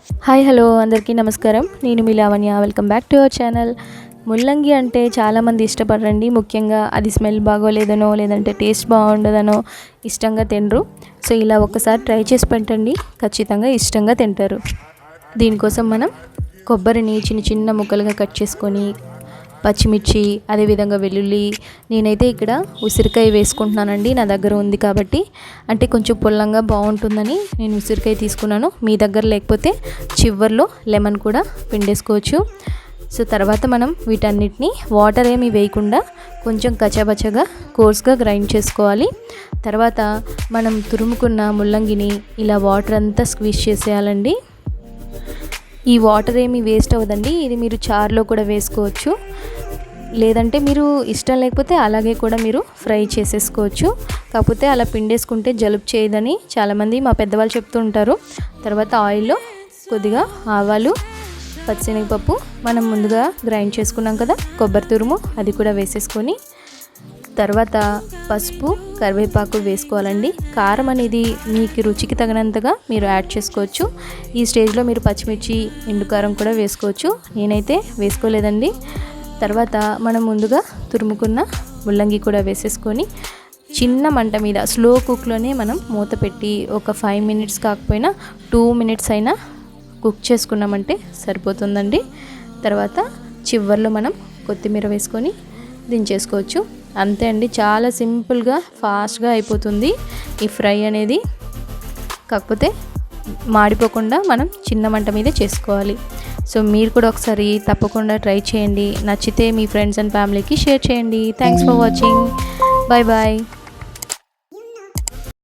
Hi hello అందరికీ నమస్కారం. నేను మీ Lavanya. Welcome back to our channel. ముల్లంగి అంటే చాలామంది ఇష్టపడరండి. ముఖ్యంగా అది స్మెల్ బాగోలేదనో లేదంటే టేస్ట్ బాగుండదనో ఇష్టంగా తినరు. సో ఇలా ఒక్కసారి ట్రై చేసి పెట్టండి, ఖచ్చితంగా ఇష్టంగా తింటారు. దీనికోసం మనం కొబ్బరిని చిన్న చిన్న ముక్కలుగా కట్ చేసుకొని, పచ్చిమిర్చి, అదేవిధంగా వెల్లుల్లి, నేనైతే ఇక్కడ ఉసిరికాయ వేసుకుంటున్నానండి. నా దగ్గర ఉంది కాబట్టి, అంటే కొంచెం పుల్లంగా బాగుంటుందని నేను ఉసిరికాయ తీసుకున్నాను. మీ దగ్గర లేకపోతే చివర్లో లెమన్ కూడా పిండేసుకోవచ్చు. సో తర్వాత మనం వీటన్నిటిని వాటర్ ఏమి వేయకుండా కొంచెం కచ్చాబచ్చగా కోర్స్గా గ్రైండ్ చేసుకోవాలి. తర్వాత మనం తురుముకున్న ముల్లంగిని ఇలా వాటర్ అంతా స్క్వీజ్ చేసేయాలండి. ఈ వాటర్ ఏమి వేస్ట్ అవ్వదండి. ఇది మీరు చారులో కూడా వేసుకోవచ్చు, లేదంటే మీరు ఇష్టం లేకపోతే అలాగే కూడా మీరు ఫ్రై చేసేసుకోవచ్చు. కాకపోతే అలా పిండేసుకుంటే జలుబు చేయదని చాలామంది మా పెద్దవాళ్ళు చెప్తూ ఉంటారు. తర్వాత ఆయిల్లో కొద్దిగా ఆవాలు, పచ్చిశనగపప్పు, మనం ముందుగా గ్రైండ్ చేసుకున్నాం కదా కొబ్బరి తురుము, అది కూడా వేసేసుకొని, తర్వాత పసుపు, కరివేపాకు వేసుకోవాలండి. కారం అనేది మీకు రుచికి తగినంతగా మీరు యాడ్ చేసుకోవచ్చు. ఈ స్టేజ్లో మీరు పచ్చిమిర్చి, ఎండుకారం కూడా వేసుకోవచ్చు. నేనైతే వేసుకోలేదండి. తర్వాత మనం ముందుగా తురుముకున్న ముల్లంగి కూడా వేసేసుకొని చిన్న మంట మీద స్లో కుక్లోనే మనం మూత పెట్టి ఒక 5 మినిట్స్ కాకపోయినా 2 మినిట్స్ అయినా కుక్ చేసుకున్నామంటే సరిపోతుందండి. తర్వాత చివర్లో మనం కొత్తిమీర వేసుకొని దించేసుకోవచ్చు. అంతే అండి, చాలా సింపుల్గా ఫాస్ట్గా అయిపోతుంది ఈ ఫ్రై అనేది. కాకపోతే మాడిపోకుండా మనం చిన్న మంట మీదే చేసుకోవాలి. సో మీరు కూడా ఒకసారి తప్పకుండా ట్రై చేయండి. నచ్చితే మీ ఫ్రెండ్స్ అండ్ ఫ్యామిలీకి షేర్ చేయండి. Thanks for watching. Bye bye.